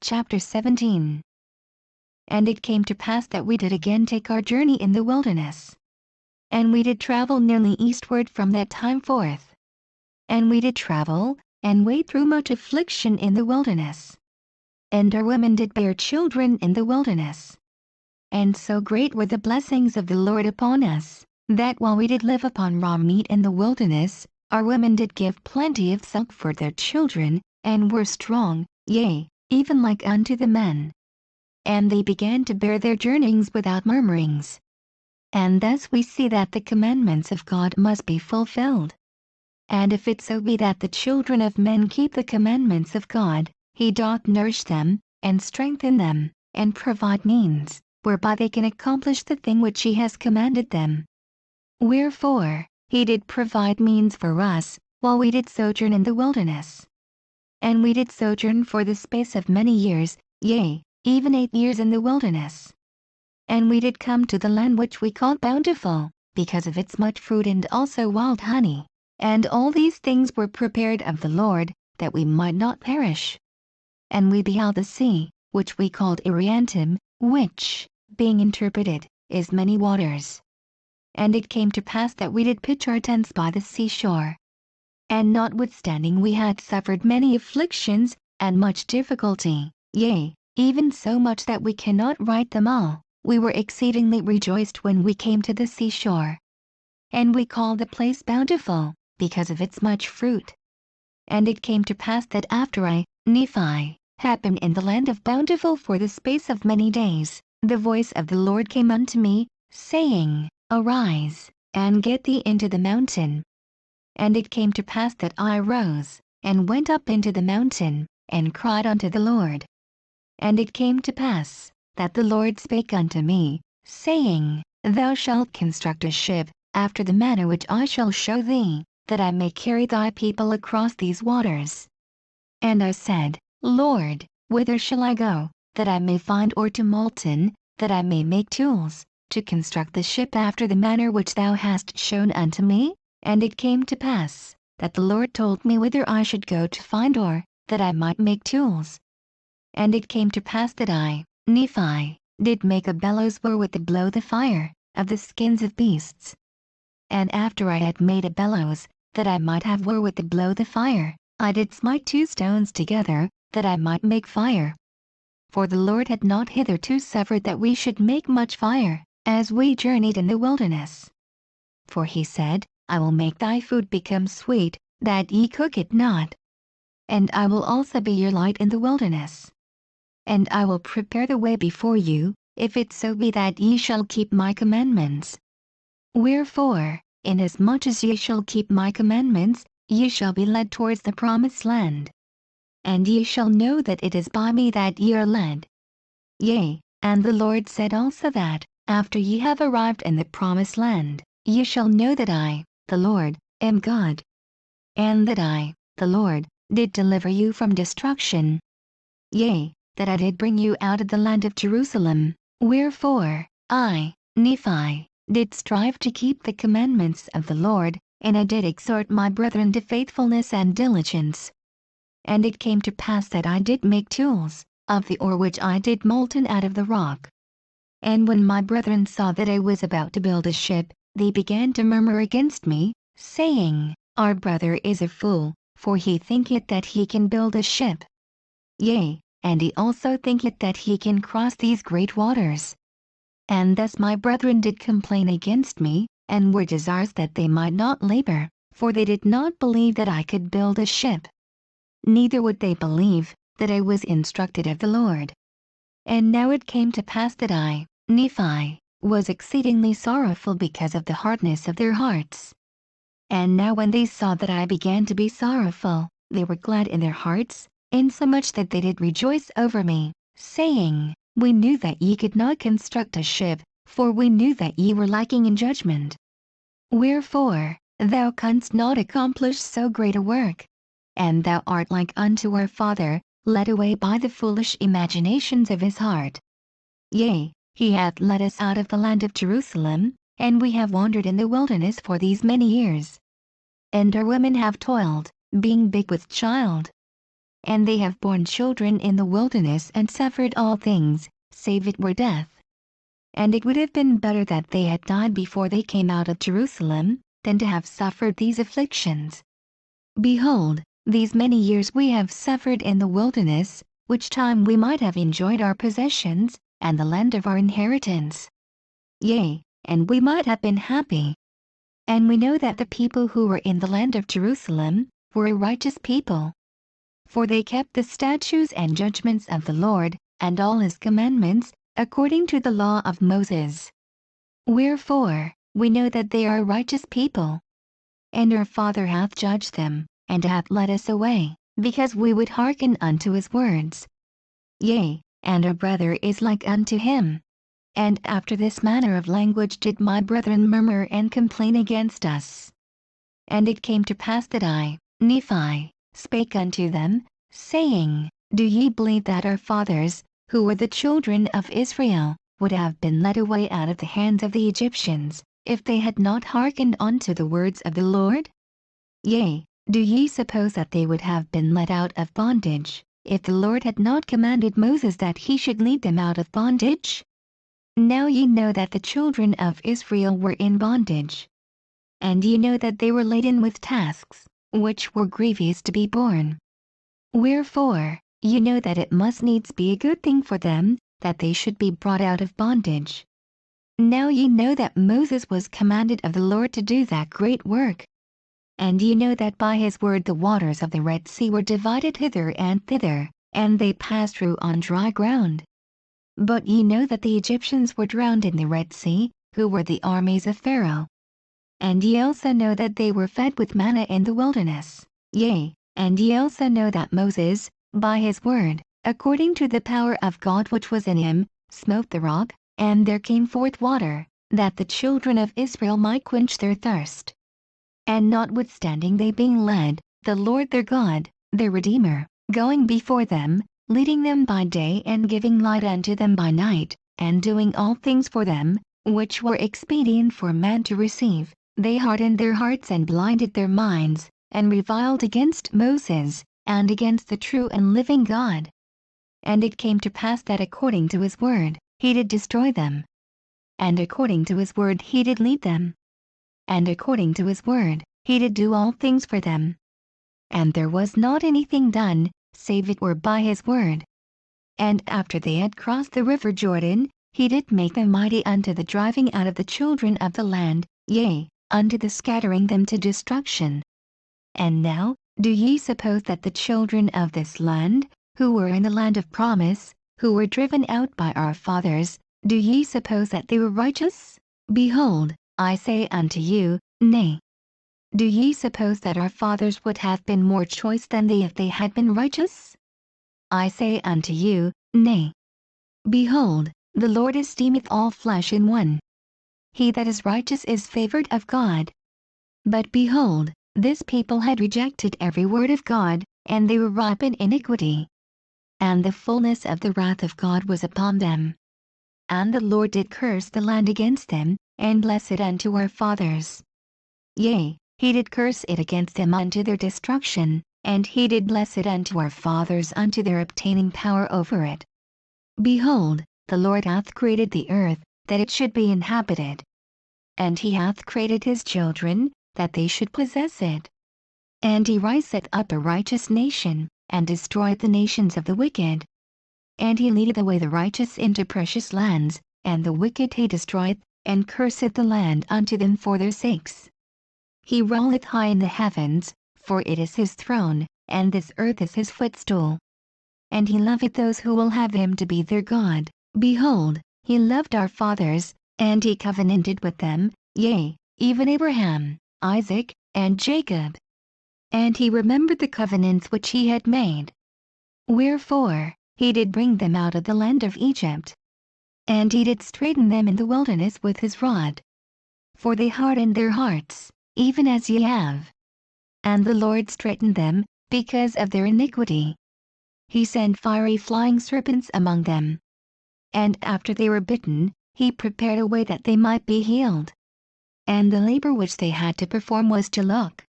Chapter 17. And it came to pass that we did again take our journey in the wilderness. And we did travel nearly eastward from that time forth. And we did travel, and wade through much affliction in the wilderness. And our women did bear children in the wilderness. And so great were the blessings of the Lord upon us, that while we did live upon raw meat in the wilderness, our women did give plenty of suck for their children, and were strong, yea, even like unto the men. And they began to bear their journeyings without murmurings. And thus we see that the commandments of God must be fulfilled. And if it so be that the children of men keep the commandments of God, he doth nourish them, and strengthen them, and provide means, whereby they can accomplish the thing which he has commanded them. Wherefore, he did provide means for us, while we did sojourn in the wilderness. And we did sojourn for the space of many years, yea, even 8 years in the wilderness. And we did come to the land which we called Bountiful, because of its much fruit and also wild honey. And all these things were prepared of the Lord, that we might not perish. And we beheld the sea, which we called Ariantum, which, being interpreted, is many waters. And it came to pass that we did pitch our tents by the seashore. And notwithstanding we had suffered many afflictions, and much difficulty, yea, even so much that we cannot write them all, we were exceedingly rejoiced when we came to the seashore. And we called the place Bountiful, because of its much fruit. And it came to pass that after I, Nephi, had been in the land of Bountiful for the space of many days, the voice of the Lord came unto me, saying, Arise, and get thee into the mountain. And it came to pass that I arose, and went up into the mountain, and cried unto the Lord. And it came to pass, that the Lord spake unto me, saying, Thou shalt construct a ship, after the manner which I shall show thee, that I may carry thy people across these waters. And I said, Lord, whither shall I go, that I may find ore to molten, that I may make tools, to construct the ship after the manner which thou hast shown unto me? And it came to pass, that the Lord told me whither I should go to find ore, that I might make tools. And it came to pass that I, Nephi, did make a bellows wherewith to blow the fire, of the skins of beasts. And after I had made a bellows, that I might have wherewith to blow the fire, I did smite 2 stones together, that I might make fire. For the Lord had not hitherto suffered that we should make much fire, as we journeyed in the wilderness. For he said, I will make thy food become sweet, that ye cook it not. And I will also be your light in the wilderness. And I will prepare the way before you, if it so be that ye shall keep my commandments. Wherefore, inasmuch as ye shall keep my commandments, ye shall be led towards the promised land. And ye shall know that it is by me that ye are led. Yea, and the Lord said also that, after ye have arrived in the promised land, ye shall know that I, the Lord, am God. And that I, the Lord, did deliver you from destruction. Yea, that I did bring you out of the land of Jerusalem. Wherefore, I, Nephi, did strive to keep the commandments of the Lord, and I did exhort my brethren to faithfulness and diligence. And it came to pass that I did make tools, of the ore which I did molten out of the rock. And when my brethren saw that I was about to build a ship, they began to murmur against me, saying, Our brother is a fool, for he thinketh that he can build a ship. Yea, and he also thinketh that he can cross these great waters. And thus my brethren did complain against me, and were desirous that they might not labor, for they did not believe that I could build a ship. Neither would they believe that I was instructed of the Lord. And now it came to pass that I, Nephi, was exceedingly sorrowful because of the hardness of their hearts. And now when they saw that I began to be sorrowful, they were glad in their hearts, insomuch that they did rejoice over me, saying, We knew that ye could not construct a ship, for we knew that ye were lacking in judgment. Wherefore, thou canst not accomplish so great a work. And thou art like unto our father, led away by the foolish imaginations of his heart. Yea, he hath led us out of the land of Jerusalem, and we have wandered in the wilderness for these many years. And our women have toiled, being big with child. and they have borne children in the wilderness and suffered all things, save it were death. And it would have been better that they had died before they came out of Jerusalem, than to have suffered these afflictions. Behold, these many years we have suffered in the wilderness, which time we might have enjoyed our possessions, and the land of our inheritance. Yea, and we might have been happy. And we know that the people who were in the land of Jerusalem were a righteous people. For they kept the statutes and judgments of the Lord, and all his commandments, according to the law of Moses. Wherefore, we know that they are a righteous people. And our Father hath judged them, and hath led us away, because we would hearken unto his words. Yea, and our brother is like unto him. And after this manner of language did my brethren murmur and complain against us. And it came to pass that I, Nephi, spake unto them, saying, Do ye believe that our fathers, who were the children of Israel, would have been led away out of the hands of the Egyptians, if they had not hearkened unto the words of the Lord? Yea, do ye suppose that they would have been led out of bondage, if the Lord had not commanded Moses that he should lead them out of bondage? Now ye know that the children of Israel were in bondage. And ye know that they were laden with tasks, which were grievous to be borne. Wherefore, ye know that it must needs be a good thing for them, that they should be brought out of bondage. Now ye know that Moses was commanded of the Lord to do that great work. And ye know that by his word the waters of the Red Sea were divided hither and thither, and they passed through on dry ground. But ye know that the Egyptians were drowned in the Red Sea, who were the armies of Pharaoh. And ye also know that they were fed with manna in the wilderness. Yea, and ye also know that Moses, by his word, according to the power of God which was in him, smote the rock, and there came forth water, that the children of Israel might quench their thirst. And notwithstanding they being led, the Lord their God, their Redeemer, going before them, leading them by day and giving light unto them by night, and doing all things for them, which were expedient for man to receive, they hardened their hearts and blinded their minds, and reviled against Moses, and against the true and living God. And it came to pass that according to his word, he did destroy them. And according to his word he did lead them. And according to his word, he did do all things for them. And there was not anything done, save it were by his word. And after they had crossed the river Jordan, he did make them mighty unto the driving out of the children of the land, yea, unto the scattering them to destruction. And now, do ye suppose that the children of this land, who were in the land of promise, who were driven out by our fathers, do ye suppose that they were righteous? Behold, I say unto you, nay. Do ye suppose that our fathers would have been more choice than they if they had been righteous? I say unto you, nay. Behold, the Lord esteemeth all flesh in one. He that is righteous is favored of God. But behold, this people had rejected every word of God, and they were ripe in iniquity. And the fullness of the wrath of God was upon them. And the Lord did curse the land against them, and bless it unto our fathers. Yea, he did curse it against them unto their destruction, and he did bless it unto our fathers unto their obtaining power over it. Behold, the Lord hath created the earth, that it should be inhabited. And he hath created his children, that they should possess it. And he riseth up a righteous nation, and destroyeth the nations of the wicked. And he leadeth away the righteous into precious lands, and the wicked he destroyeth, and curseth the land unto them for their sakes. He rolleth high in the heavens, for it is his throne, and this earth is his footstool. And he loveth those who will have him to be their God. Behold, he loved our fathers, and he covenanted with them, yea, even Abraham, Isaac, and Jacob. And he remembered the covenants which he had made. Wherefore, he did bring them out of the land of Egypt. And he did straiten them in the wilderness with his rod. For they hardened their hearts, even as ye have. And the Lord straitened them, because of their iniquity. He sent fiery flying serpents among them. And after they were bitten, he prepared a way that they might be healed. And the labor which they had to perform was to look.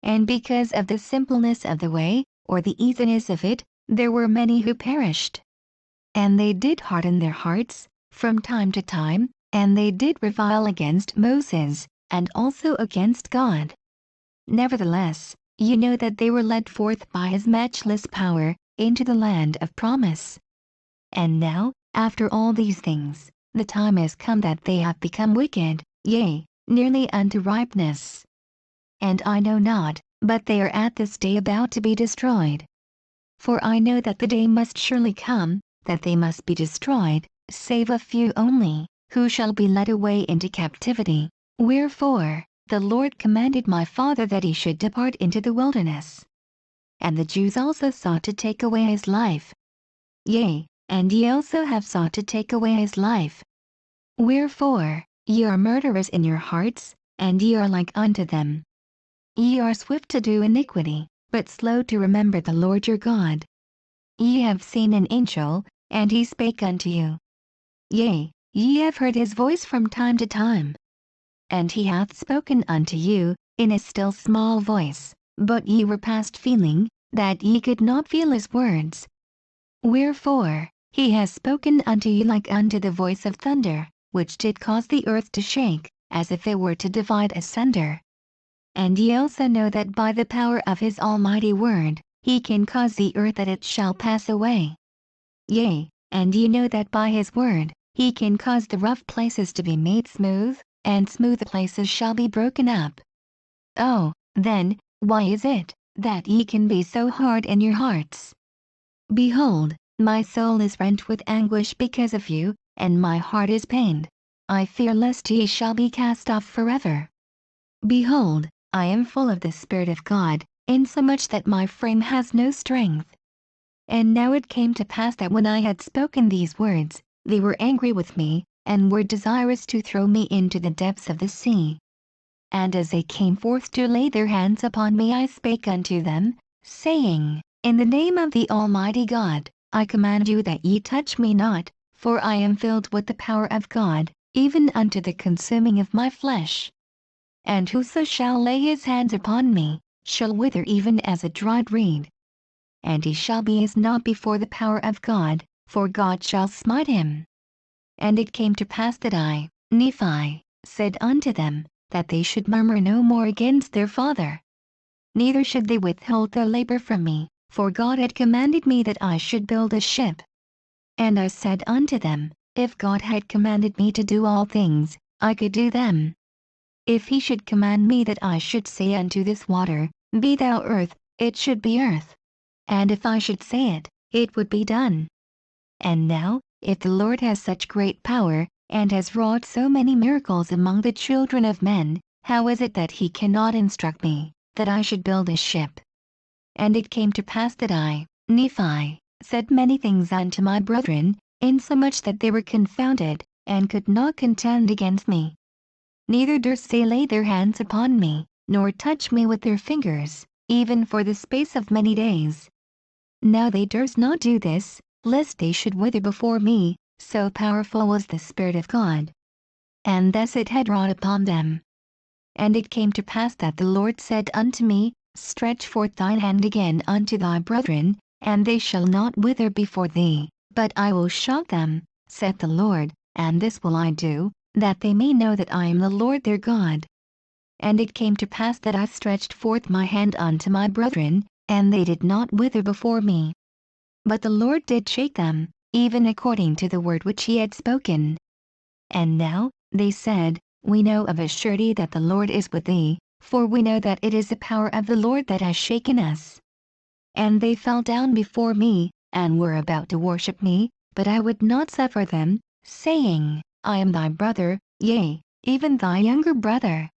And because of the simpleness of the way, or the easiness of it, there were many who perished. And they did harden their hearts, from time to time, and they did revile against Moses, and also against God. Nevertheless, you know that they were led forth by his matchless power, into the land of promise. And now, after all these things, the time has come that they have become wicked, yea, nearly unto ripeness. And I know not, but they are at this day about to be destroyed. For I know that the day must surely come, that they must be destroyed, save a few only, who shall be led away into captivity. Wherefore, the Lord commanded my father that he should depart into the wilderness. And the Jews also sought to take away his life. Yea, and ye also have sought to take away his life. Wherefore, ye are murderers in your hearts, and ye are like unto them. Ye are swift to do iniquity, but slow to remember the Lord your God. Ye have seen an angel, and he spake unto you. Yea, ye have heard his voice from time to time. And he hath spoken unto you, in a still small voice, but ye were past feeling, that ye could not feel his words. Wherefore, he has spoken unto you like unto the voice of thunder, which did cause the earth to shake, as if it were to divide asunder. And ye also know that by the power of his almighty word, he can cause the earth that it shall pass away. Yea, and ye know that by his word, he can cause the rough places to be made smooth, and smooth places shall be broken up. Oh, then, why is it, that ye can be so hard in your hearts? Behold, my soul is rent with anguish because of you, and my heart is pained. I fear lest ye shall be cast off forever. Behold, I am full of the Spirit of God, insomuch that my frame has no strength. And now it came to pass that when I had spoken these words, they were angry with me, and were desirous to throw me into the depths of the sea. And as they came forth to lay their hands upon me, I spake unto them, saying, In the name of the Almighty God, I command you that ye touch me not, for I am filled with the power of God, even unto the consuming of my flesh. And whoso shall lay his hands upon me, shall wither even as a dried reed. And he shall be as naught before the power of God, for God shall smite him. And it came to pass that I, Nephi, said unto them, that they should murmur no more against their father. Neither should they withhold their labor from me, for God had commanded me that I should build a ship. And I said unto them, If God had commanded me to do all things, I could do them. If he should command me that I should say unto this water, Be thou earth, it should be earth. And if I should say it, it would be done. And now, if the Lord has such great power, and has wrought so many miracles among the children of men, how is it that he cannot instruct me, that I should build a ship? And it came to pass that I, Nephi, said many things unto my brethren, insomuch that they were confounded, and could not contend against me. Neither durst they lay their hands upon me, nor touch me with their fingers, even for the space of many days. Now they durst not do this, lest they should wither before me, so powerful was the Spirit of God. And thus it had wrought upon them. And it came to pass that the Lord said unto me, Stretch forth thine hand again unto thy brethren, and they shall not wither before thee, but I will shock them, saith the Lord, and this will I do, that they may know that I am the Lord their God. And it came to pass that I stretched forth my hand unto my brethren, and they did not wither before me. But the Lord did shake them, even according to the word which he had spoken. And now, they said, We know of a surety that the Lord is with thee, for we know that it is the power of the Lord that has shaken us. And they fell down before me, and were about to worship me, but I would not suffer them, saying, I am thy brother, yea, even thy younger brother.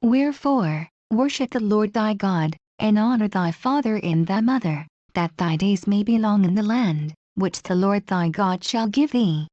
Wherefore, worship the Lord thy God, and honor thy father and thy mother, that thy days may be long in the land, which the Lord thy God shall give thee.